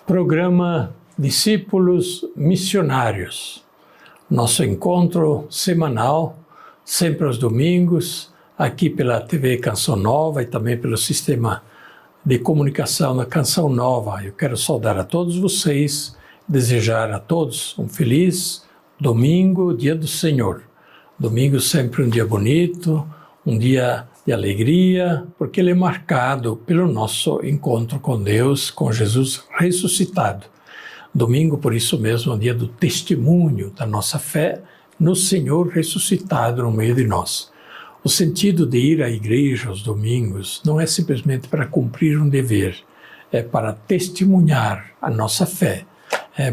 Programa Discípulos Missionários. Nosso encontro semanal, sempre aos domingos, aqui pela TV Canção Nova e também pelo sistema de comunicação da Canção Nova. Eu quero saudar a todos vocês, desejar a todos um feliz domingo, dia do Senhor. Domingo sempre um dia bonito, um dia de alegria, porque ele é marcado pelo nosso encontro com Deus, com Jesus ressuscitado. Domingo, por isso mesmo, é um dia do testemunho da nossa fé no Senhor ressuscitado no meio de nós. O sentido de ir à igreja aos domingos não é simplesmente para cumprir um dever, é para testemunhar a nossa fé.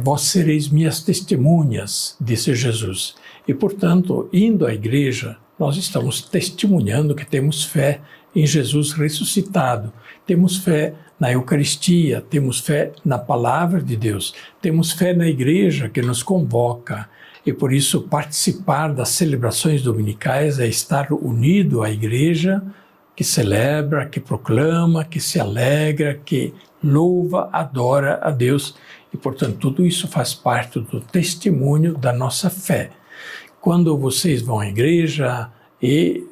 Vós sereis minhas testemunhas, disse Jesus. E, portanto, indo à igreja, nós estamos testemunhando que temos fé em Jesus ressuscitado, temos fé na Eucaristia, temos fé na Palavra de Deus, temos fé na igreja que nos convoca. E por isso participar das celebrações dominicais é estar unido à igreja que celebra, que proclama, que se alegra, que louva, adora a Deus. E, portanto, tudo isso faz parte do testemunho da nossa fé. Quando vocês vão à igreja e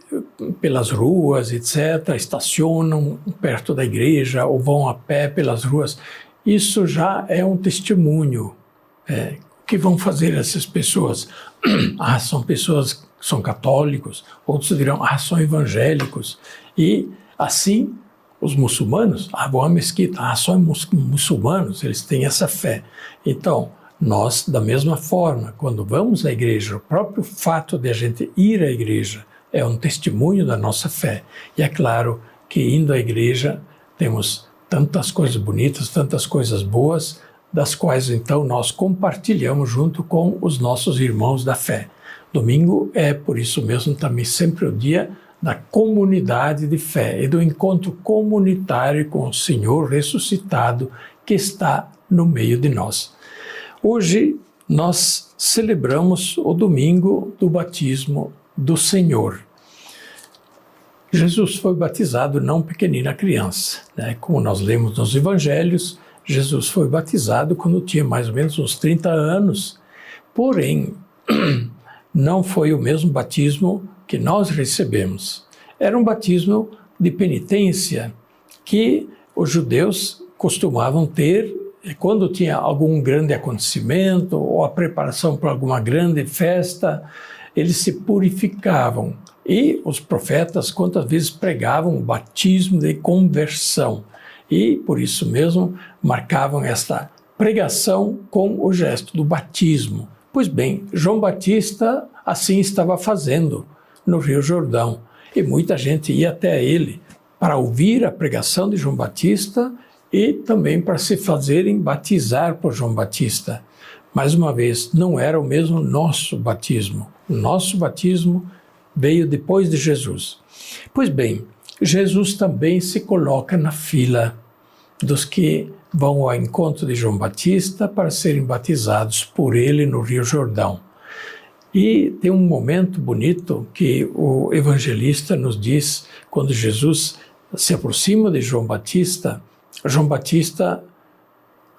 pelas ruas, etc., estacionam perto da igreja ou vão a pé pelas ruas, isso já é um testemunho. O que vão fazer essas pessoas? São pessoas que são católicos, outros dirão, são evangélicos. E assim, os muçulmanos, vão à mesquita, são muçulmanos, eles têm essa fé. Então, nós, da mesma forma, quando vamos à igreja, o próprio fato de a gente ir à igreja é um testemunho da nossa fé. E é claro que indo à igreja temos tantas coisas bonitas, tantas coisas boas, das quais então nós compartilhamos junto com os nossos irmãos da fé. Domingo é, por isso mesmo, também sempre o dia da comunidade de fé e do encontro comunitário com o Senhor ressuscitado que está no meio de nós. Hoje nós celebramos o domingo do batismo do Senhor. Jesus foi batizado não pequenina criança, né? Como nós lemos nos evangelhos, Jesus foi batizado quando tinha mais ou menos uns 30 anos, porém não foi o mesmo batismo que nós recebemos. Era um batismo de penitência que os judeus costumavam ter quando tinha algum grande acontecimento ou a preparação para alguma grande festa. Eles se purificavam e os profetas quantas vezes pregavam o batismo de conversão e por isso mesmo marcavam esta pregação com o gesto do batismo. Pois bem, João Batista assim estava fazendo no Rio Jordão e muita gente ia até ele para ouvir a pregação de João Batista e também para se fazerem batizar por João Batista. Mais uma vez, não era o mesmo nosso batismo. O nosso batismo veio depois de Jesus. Pois bem, Jesus também se coloca na fila dos que vão ao encontro de João Batista para serem batizados por ele no Rio Jordão. E tem um momento bonito que o evangelista nos diz, quando Jesus se aproxima de João Batista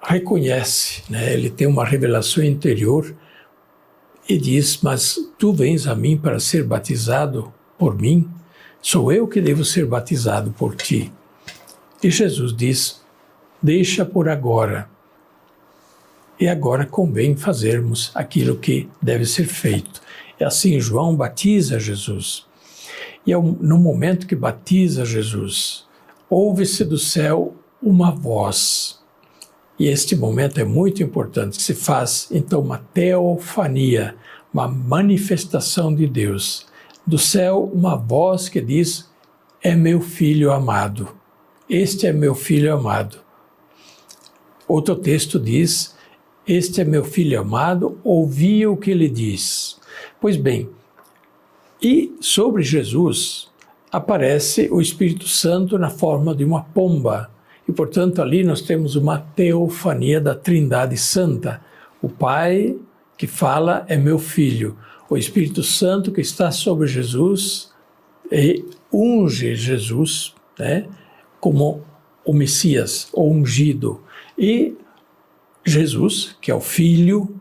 reconhece, né? Ele tem uma revelação interior e diz, mas tu vens a mim para ser batizado por mim? Sou eu que devo ser batizado por ti. E Jesus diz, deixa por agora. E agora convém fazermos aquilo que deve ser feito. E assim João batiza Jesus. E no momento que batiza Jesus, ouve-se do céu uma voz. E este momento é muito importante, que se faz então uma teofania, uma manifestação de Deus. Do céu uma voz que diz, é meu filho amado. Este é meu filho amado. Outro texto diz, este é meu filho amado, ouvi o que ele diz. Pois bem, e sobre Jesus aparece o Espírito Santo na forma de uma pomba. E, portanto, ali nós temos uma teofania da Trindade Santa. O Pai que fala é meu Filho. O Espírito Santo que está sobre Jesus e unge Jesus, né, como o Messias, o ungido. E Jesus, que é o Filho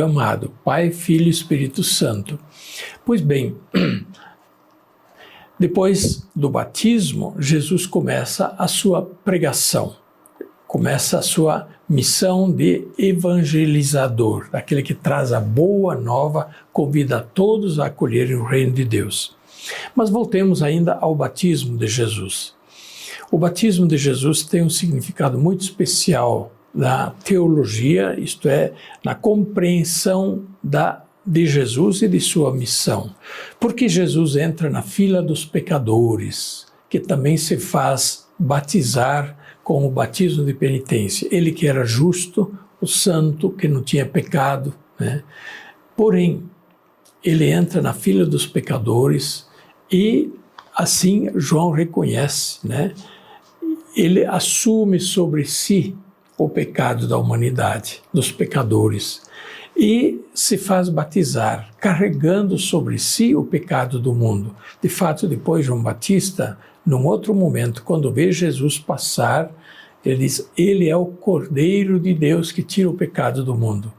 amado, Pai, Filho e Espírito Santo. Pois bem, depois do batismo, Jesus começa a sua pregação, começa a sua missão de evangelizador, daquele que traz a boa nova, convida a todos a acolherem o reino de Deus. Mas voltemos ainda ao batismo de Jesus. O batismo de Jesus tem um significado muito especial na teologia, isto é, na compreensão de Jesus e de sua missão. Porque Jesus entra na fila dos pecadores, que também se faz batizar com o batismo de penitência. Ele que era justo, o santo, que não tinha pecado, né? Porém, ele entra na fila dos pecadores e assim João reconhece, né? Ele assume sobre si o pecado da humanidade, dos pecadores, e se faz batizar, carregando sobre si o pecado do mundo. De fato, depois João Batista, num outro momento, quando vê Jesus passar, ele diz, ele é o Cordeiro de Deus que tira o pecado do mundo.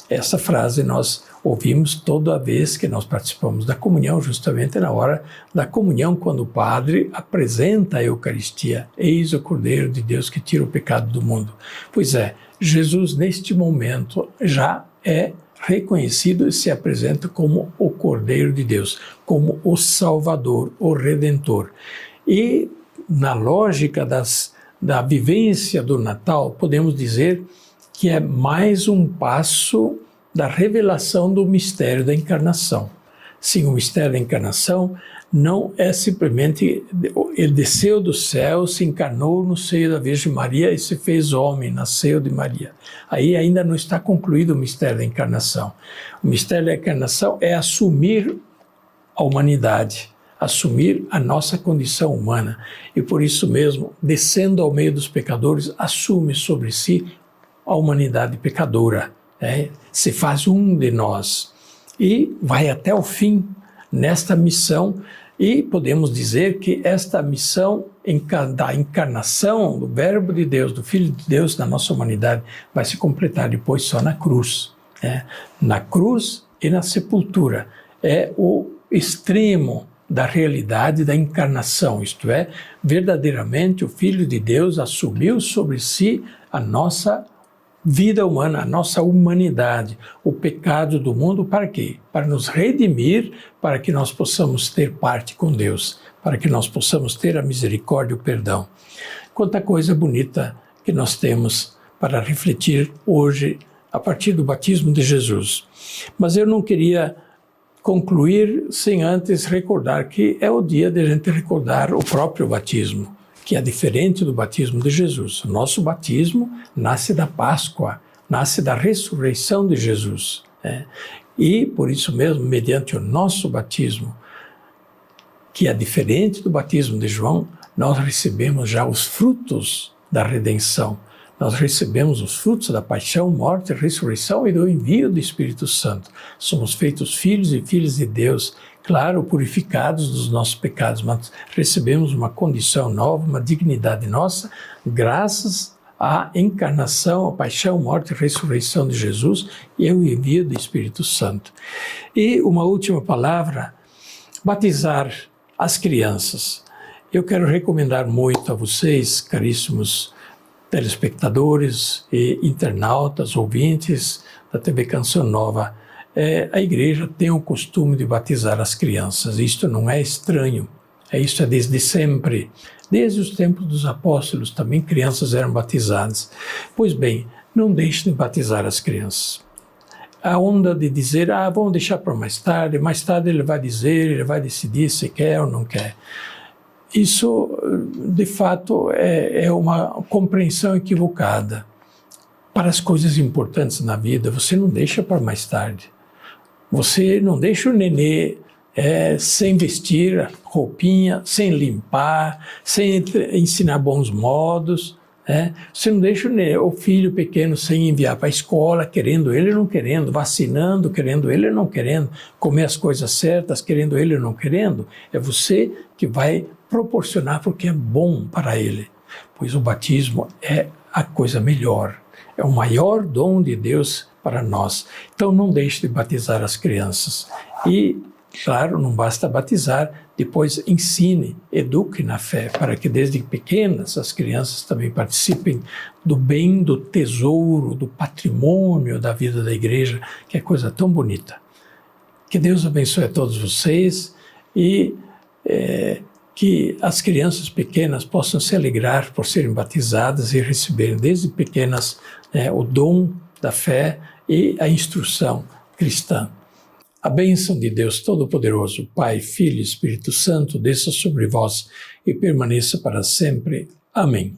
Essa frase nós ouvimos toda vez que nós participamos da comunhão, justamente na hora da comunhão, quando o padre apresenta a Eucaristia. Eis o Cordeiro de Deus que tira o pecado do mundo. Pois é, Jesus neste momento já é reconhecido e se apresenta como o Cordeiro de Deus, como o Salvador, o Redentor. E na lógica da vivência do Natal, podemos dizer que é mais um passo da revelação do mistério da encarnação. Sim, o mistério da encarnação não é simplesmente ele desceu do céu, se encarnou no seio da Virgem Maria e se fez homem, nasceu de Maria. Aí ainda não está concluído o mistério da encarnação. O mistério da encarnação é assumir a humanidade, assumir a nossa condição humana. E por isso mesmo, descendo ao meio dos pecadores, assume sobre si a humanidade pecadora, né? Se faz um de nós e vai até o fim nesta missão, e podemos dizer que esta missão da encarnação do Verbo de Deus, do Filho de Deus na nossa humanidade, vai se completar depois só na cruz, né? Na cruz e na sepultura. É o extremo da realidade da encarnação, isto é, verdadeiramente o Filho de Deus assumiu sobre si a nossa vida humana, a nossa humanidade, o pecado do mundo, para quê? Para nos redimir, para que nós possamos ter parte com Deus, para que nós possamos ter a misericórdia e o perdão. Quanta coisa bonita que nós temos para refletir hoje, a partir do batismo de Jesus. Mas eu não queria concluir sem antes recordar que é o dia de a gente recordar o próprio batismo, que é diferente do batismo de Jesus. O nosso batismo nasce da Páscoa, nasce da ressurreição de Jesus, né? E, por isso mesmo, mediante o nosso batismo, que é diferente do batismo de João, nós recebemos já os frutos da redenção. Nós recebemos os frutos da paixão, morte, ressurreição e do envio do Espírito Santo. Somos feitos filhos e filhas de Deus, claro, purificados dos nossos pecados, mas recebemos uma condição nova, uma dignidade nossa, graças à encarnação, à paixão, morte e ressurreição de Jesus e ao envio do Espírito Santo. E uma última palavra, batizar as crianças. Eu quero recomendar muito a vocês, caríssimos telespectadores e internautas, ouvintes da TV Canção Nova, a igreja tem o costume de batizar as crianças. Isto não é estranho, isso é desde sempre. Desde os tempos dos apóstolos também crianças eram batizadas. Pois bem, não deixem de batizar as crianças. A onda de dizer, vamos deixar para mais tarde ele vai dizer, ele vai decidir se quer ou não quer. Isso, de fato, é uma compreensão equivocada. Para as coisas importantes na vida, você não deixa para mais tarde. Você não deixa o nenê sem vestir roupinha, sem limpar, sem ensinar bons modos. Você não deixa o filho pequeno sem enviar para a escola, querendo ele ou não querendo, vacinando, querendo ele ou não querendo, comer as coisas certas, querendo ele ou não querendo. É você que vai proporcionar porque é bom para ele. Pois o batismo é a coisa melhor. É o maior dom de Deus para nós. Então não deixe de batizar as crianças. E, claro, não basta batizar, depois ensine, eduque na fé, para que desde pequenas as crianças também participem do bem, do tesouro, do patrimônio da vida da igreja, que é coisa tão bonita. Que Deus abençoe a todos vocês e que as crianças pequenas possam se alegrar por serem batizadas e receberem desde pequenas o dom da fé e a instrução cristã. A bênção de Deus Todo-Poderoso, Pai, Filho e Espírito Santo, desça sobre vós e permaneça para sempre. Amém.